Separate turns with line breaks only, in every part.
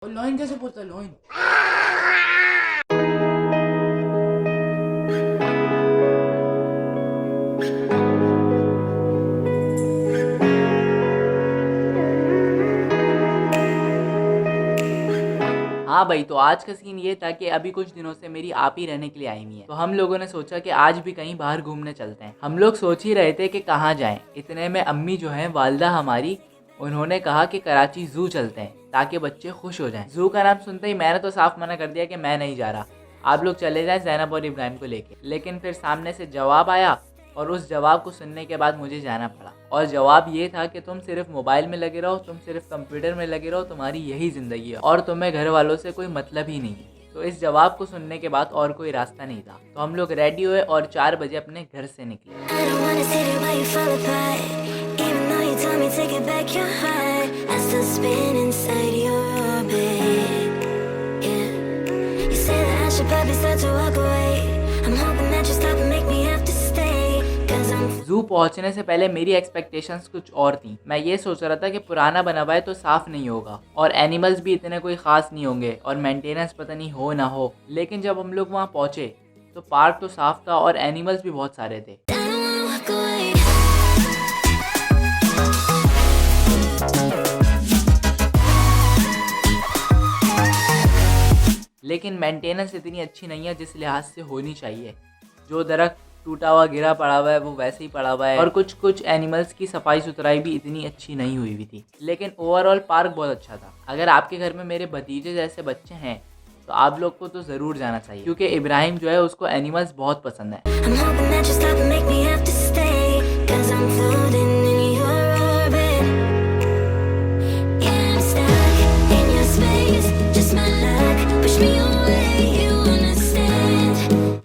Lion कैसे बोलता है लॉइन? हाँ भाई, तो आज का सीन ये था कि अभी कुछ दिनों से मेरी आप ही रहने के लिए आई हुई है, तो हम लोगों ने सोचा कि आज भी कहीं बाहर घूमने चलते हैं। हम लोग सोच ही रहे थे कि कहाँ जाएं। इतने में अम्मी जो है वालदा हमारी, उन्होंने कहा कि कराची जू चलते हैं ताकि बच्चे खुश हो जाएं। जू का नाम सुनते ही मैंने तो साफ मना कर दिया कि मैं नहीं जा रहा, आप लोग चले जाएं ज़ैनब और इब्राहिम को लेके। लेकिन फिर सामने से जवाब आया और उस जवाब को सुनने के बाद मुझे जाना पड़ा। और जवाब ये था कि तुम सिर्फ मोबाइल में लगे रहो, तुम सिर्फ कंप्यूटर में लगे रहो, तुम्हारी यही ज़िंदगी है और तुम्हें घर वालों से कोई मतलब ही नहीं है। तो इस जवाब को सुनने के बाद और कोई रास्ता नहीं था, तो हम लोग रेडी हुए और 4 बजे अपने घर से जू पहुंचने से पहले मेरी एक्सपेक्टेशंस कुछ और थी। मैं ये सोच रहा था कि पुराना बना हुआ है तो साफ नहीं होगा और एनिमल्स भी इतने कोई ख़ास नहीं होंगे और मेंटेनेंस पता नहीं हो ना हो। लेकिन जब हम लोग वहाँ पहुँचे तो पार्क तो साफ था और एनिमल्स भी बहुत सारे थे। लेकिन मेंटेनेंस इतनी अच्छी नहीं है जिस लिहाज से होनी चाहिए। जो दरख्त टूटा हुआ गिरा पड़ा हुआ है वो वैसे ही पड़ा हुआ है और कुछ एनिमल्स की सफाई सुथराई भी इतनी अच्छी नहीं हुई हुई थी। लेकिन ओवरऑल पार्क बहुत अच्छा था। अगर आपके घर में मेरे भतीजे जैसे बच्चे हैं तो आप लोग को तो ज़रूर जाना चाहिए, क्योंकि इब्राहिम जो है उसको एनिमल्स बहुत पसंद है।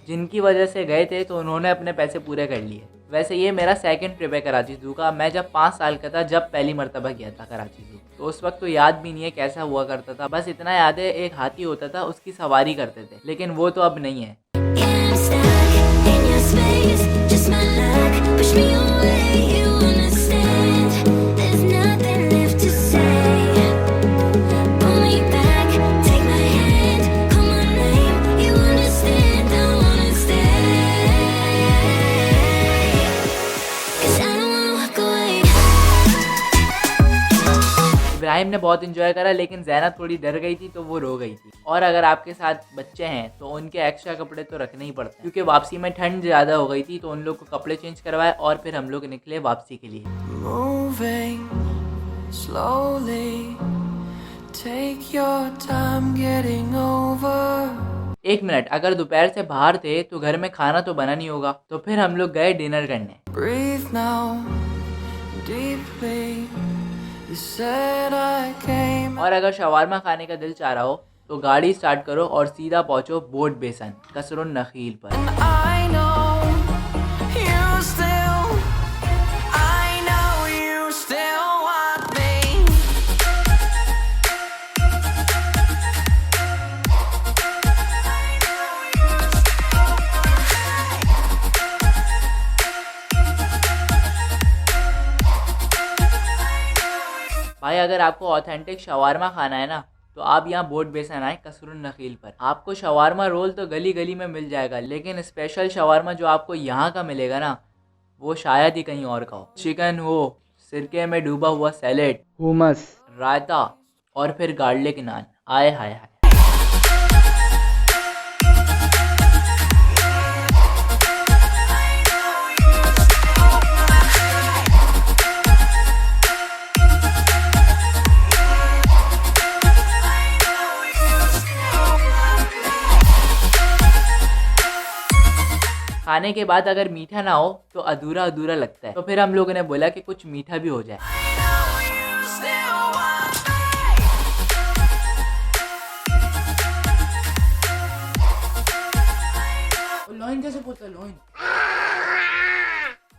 जिनकी वजह से गए थे तो उन्होंने अपने पैसे पूरे कर लिए। वैसे ये मेरा सेकंड ट्रिप है कराची जू का। मैं जब 5 साल का था जब पहली मर्तबा गया था कराची जू, तो उस वक्त तो याद भी नहीं है कैसा हुआ करता था। बस इतना याद है एक हाथी होता था, उसकी सवारी करते थे, लेकिन वो तो अब नहीं है। इब्राहिम ने बहुत इंजॉय करा, लेकिन ज़ैनब थोड़ी डर गई थी तो वो रो गई थी। और अगर आपके साथ बच्चे हैं तो उनके एक्स्ट्रा कपड़े तो रखने ही पड़ते हैं, क्योंकि वापसी में ठंड ज़्यादा हो गई थी तो उन लोग को कपड़े चेंज करवाए और फिर हम लोग निकले वापसी के लिए। एक मिनट, अगर दोपहर से बाहर थे तो घर में खाना तो बना नहीं होगा, तो फिर हम लोग गए डिनर करने। और अगर शवारमा खाने का दिल चाह रहा हो तो गाड़ी स्टार्ट करो और सीधा पहुंचो बोट बेसन कसरुन नखील पर। भाई अगर आपको ऑथेंटिक शवारमा खाना है ना तो आप यहाँ बोट बेसन आए कसरुन नखील पर। आपको शवारमा रोल तो गली गली में मिल जाएगा, लेकिन स्पेशल शवारमा जो आपको यहाँ का मिलेगा ना वो शायद ही कहीं और का हो। चिकन हो, सिरके में डूबा हुआ सैलेड, हुमस, रायता और फिर गार्लिक नान। आए हाय हाय। खाने के बाद अगर मीठा ना हो तो अधूरा अधूरा लगता है, तो फिर हम लोगों ने बोला कि कुछ मीठा भी हो जाए। लॉइन कैसे बोलते लॉइन?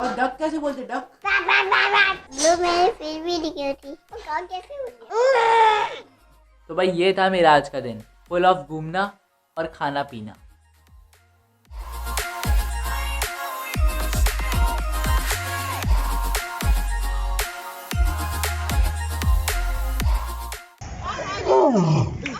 और डक कैसे बोलते डक?
लो मैंने फिर भी नहीं होती कैसे होती।
तो भाई ये था मेरा आज का दिन, फुल ऑफ घूमना और खाना पीना।
Oh.